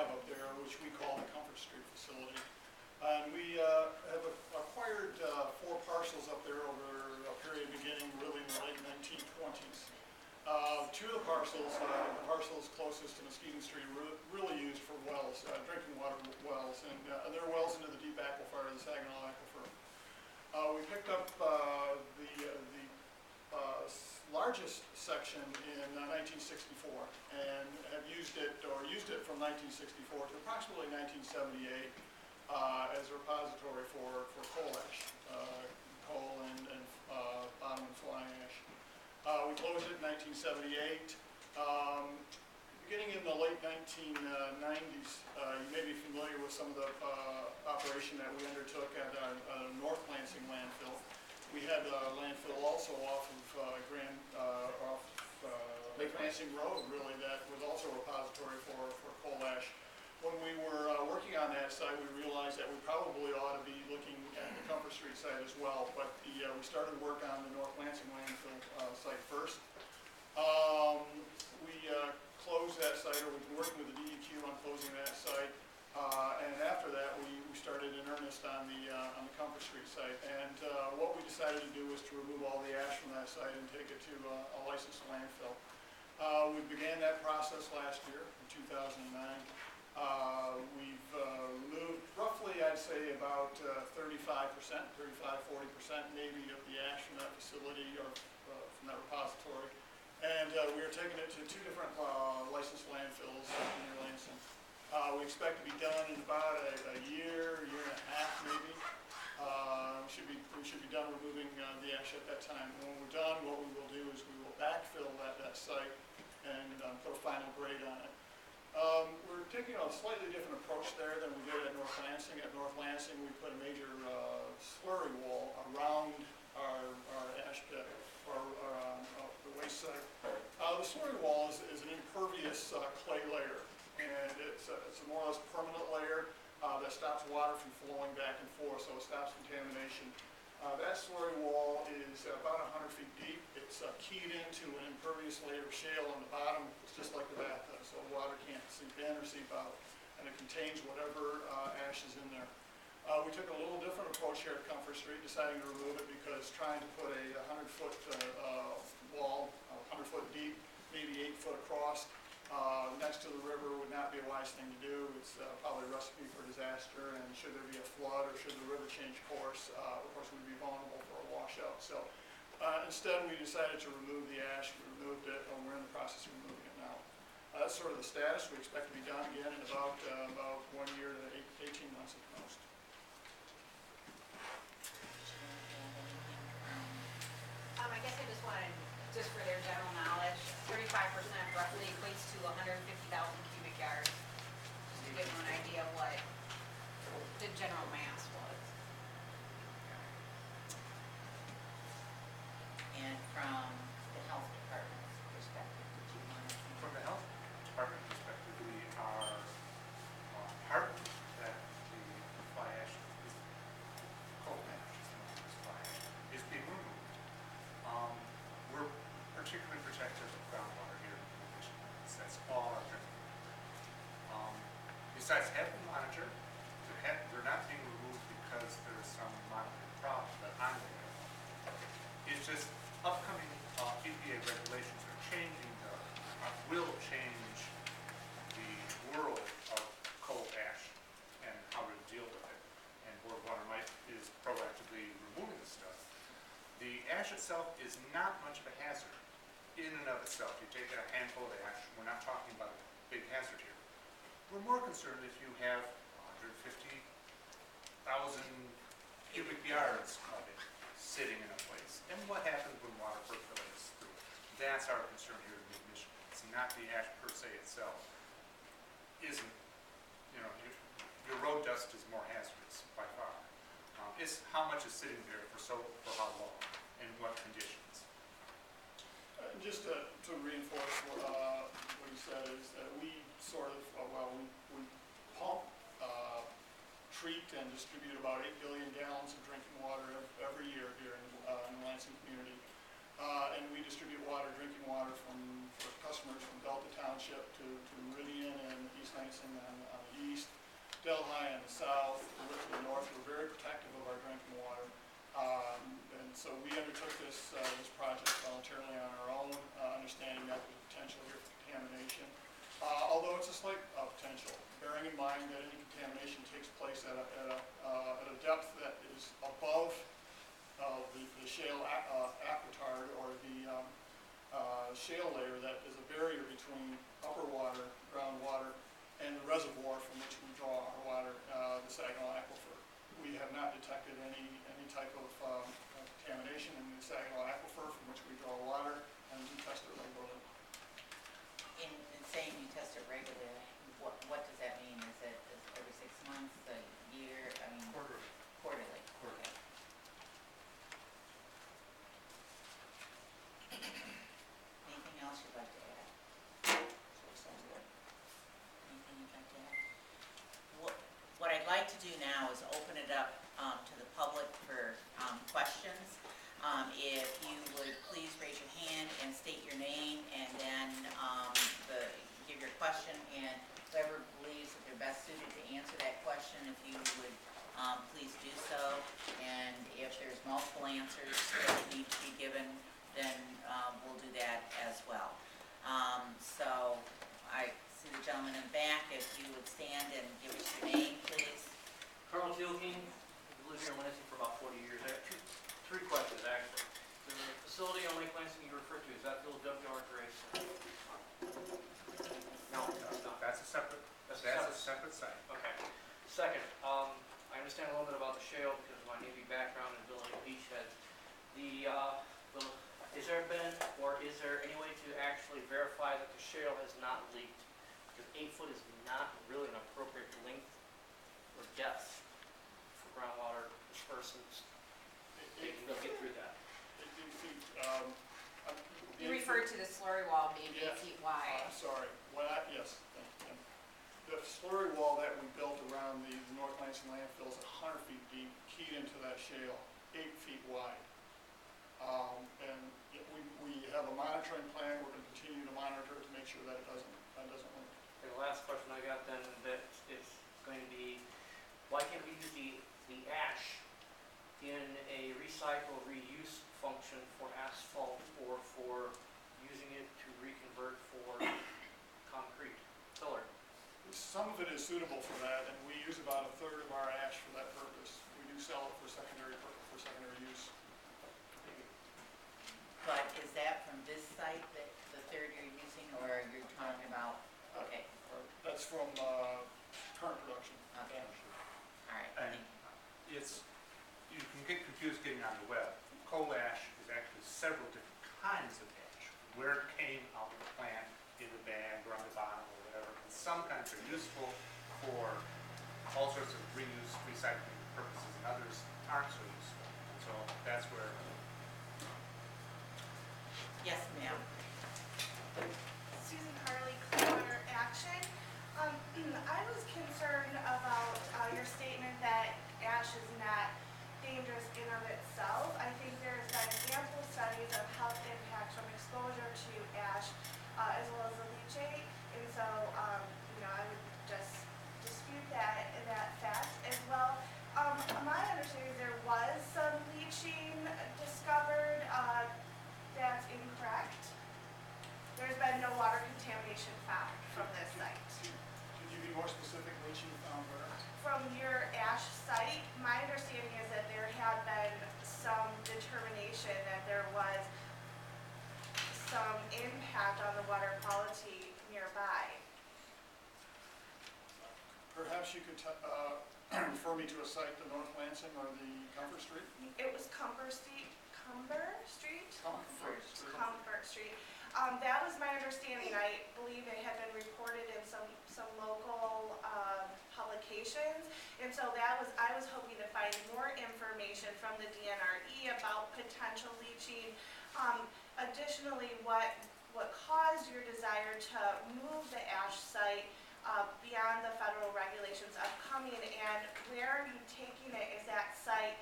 have up there, which we call the Comfort Street facility. And we have acquired 4 parcels up there over a period beginning really in the late 1920s. 2 of the parcels closest to Muskegon Street, were really used for wells, drinking water wells, and they're wells into the deep aquifer, the Saginaw Aquifer. We picked up the largest section in 1964 and have used it from 1964 to approximately 1978 as a repository for coal ash, coal and bottom and fly ash. We closed it in 1978. Beginning in the late 1990s, you may be familiar with some of the operation that we undertook at North Lansing landfill. We had a landfill also off of Lake Lansing Road, really, that was also a repository for coal ash. When we were working on that site, we realized that we probably ought to be looking at the Comfort Street site as well, but we started work on the North Lansing landfill site first. We closed that site, or we've been working with the DEQ on closing that site, and after that we started in earnest on the Comfort Street site. And what we decided to do was to remove all the ash from that site and take it to a licensed landfill. We began that process last year in 2009. We've removed roughly, I'd say, about 35%, 35–40% maybe of the ash from that facility or from that repository. And we are taking it to 2 different licensed landfills near Lansing. We expect to be done in about a year and a half maybe. We should be done removing the ash at that time. And when we're done, what we will do is we will backfill that site and put a final grade on it. We're taking a slightly different approach there than we did at North Lansing. At North Lansing, we put a major slurry wall around our ash pit, or the waste site. The slurry wall is an impervious clay layer, and it's a more or less permanent layer that stops water from flowing back and forth, so it stops contamination. That slurry wall is about 100 feet deep. It's keyed into an impervious layer of shale on the bottom. It's just like the bathtub, so water can't seep in or seep out, and it contains whatever ash is in there. We took a little different approach here at Comfort Street, deciding to remove it because trying to put a 100-foot wall, 100 foot deep, maybe 8 foot across, next to the river would not be a wise thing to do. It's probably a recipe for disaster, and should there be a flood or should the river change course, of course we'd be vulnerable for a washout. So instead we decided to remove the ash. We removed it, and we're in the process of removing it now. That's sort of the status. We expect to be done again in about 1 year to 18 months at the most. I guess I just wanted, just for their general knowledge, 35% roughly equates to 150,000 cubic yards, just to give them an idea of what the general mass was. And from the health department's perspective, did you want to? From the health department perspective, we are heartened that the fly ash, coal ash, fly ash, is being removed. We're particularly protective of groundwater here in Michigan. That's all our drinking water. Besides having them monitored, they're not being removed because there's some monitoring problem that I'm aware of. It's just upcoming EPA regulations are changing will change the world of coal ash and how to deal with it. And Board of Water and Light is proactively removing the stuff. The ash itself is not much of a hazard in and of itself. You take a handful of ash, we're not talking about a big hazard here. We're more concerned if you have 150,000 cubic yards of it sitting in a place. And what happens when water percolates through it? That's our concern here in mid-Michigan. It's not the ash per se itself. Your road dust is more hazardous by far. It's how much is sitting there for how long and what conditions. Just to reinforce what you said is that we sort of, we pump, treat, and distribute about 8 billion gallons of drinking water every year here in the Lansing community. And we distribute drinking water for customers from Delta Township to Meridian and East Lansing on Delhi on the south, Lit to the north, were very protective of our drinking water. And so we undertook this project voluntarily on our own, understanding that there's potential here for contamination. Although it's a slight potential, bearing in mind that any contamination takes place at a depth that is above the shale aquitard, or the shale layer that is a barrier between upper water, groundwater, and the reservoir from which we draw our water, the Saginaw aquifer. We have not detected any type of contamination in the Saginaw aquifer from which we draw water, and we test it regularly. In saying you test it regularly, what does that mean? Is it every 6 months, a year? I mean, Quarterly. Quarterly. Quarterly. Okay. Anything else you'd like to add? Anything you'd like to add? What I'd like to do now is open it up to the public for questions. If you would please raise your hand and state your name, and then give your question, and whoever believes that they're best suited to answer that question, if you would please do so. And if there's multiple answers that need to be given, then we'll do that as well. So I see the gentleman in the back. If you would stand and give us your name, please. Carl Tilking, lived here in Lansing for about 40 years. I have three questions, actually. The facility on Lake Lansing you referred to, is that the old junkyard race? No, it's not. That's a separate site. Okay. Second, I understand a little bit about the shale because of my Navy background and building a beachhead. Is there any way to actually verify that the shale has not leaked? Because 8 foot is not really an appropriate length or depth for groundwater dispersants. They can really get through that. 8 feet. You referred to the slurry wall being 8 Yeah. feet wide. Sorry. Yes. Thank you. The slurry wall that we built around the North Lansing landfill is 100 feet deep, keyed into that shale, 8 feet wide. And we have a monitoring plan. We're going to continue to monitor it to make sure that it doesn't leak. And the last question I got then, that is going to be, why can't we use the ash in a recycle reuse function for asphalt, or for using it to reconvert for concrete pillar? Some of it is suitable for that, and we use about 1/3 of our ash for that purpose. We do sell it for secondary use. But is that from this site, that the third you're using, or are you talking about, okay, That's from current production. okay, all right. And you can get confused getting on the web. Coal ash is actually several different kinds of ash. Where it came out of the plant, in the bag or on the bottom or whatever. And some kinds are useful for all sorts of reuse, recycling purposes, and others aren't so useful. And so that's where. Yes, ma'am. Susan Harley, Clearwater Action. I was concerned about your statement that ash is not dangerous in of itself. I think there's been ample studies of health impacts from exposure to ash, as well as the leachate. And so, I would just dispute that fact as well. My understanding is there was some leaching discovered. That's incorrect. There's been no water contamination found from this site. Could you be more specific, leaching found where? From your ash site, my understanding is that there had been some determination that there was some impact on the water quality nearby. Perhaps you could refer me to a site, the North Lansing or the Comfort Street? It was Comfort Street. Comfort Street. That was my understanding. I believe it had been reported in some local publications, and so I was hoping to find more information from the DNRE about potential leaching. Additionally, what caused your desire to move the ash site beyond the federal regulations upcoming, and where are you taking it? Is that site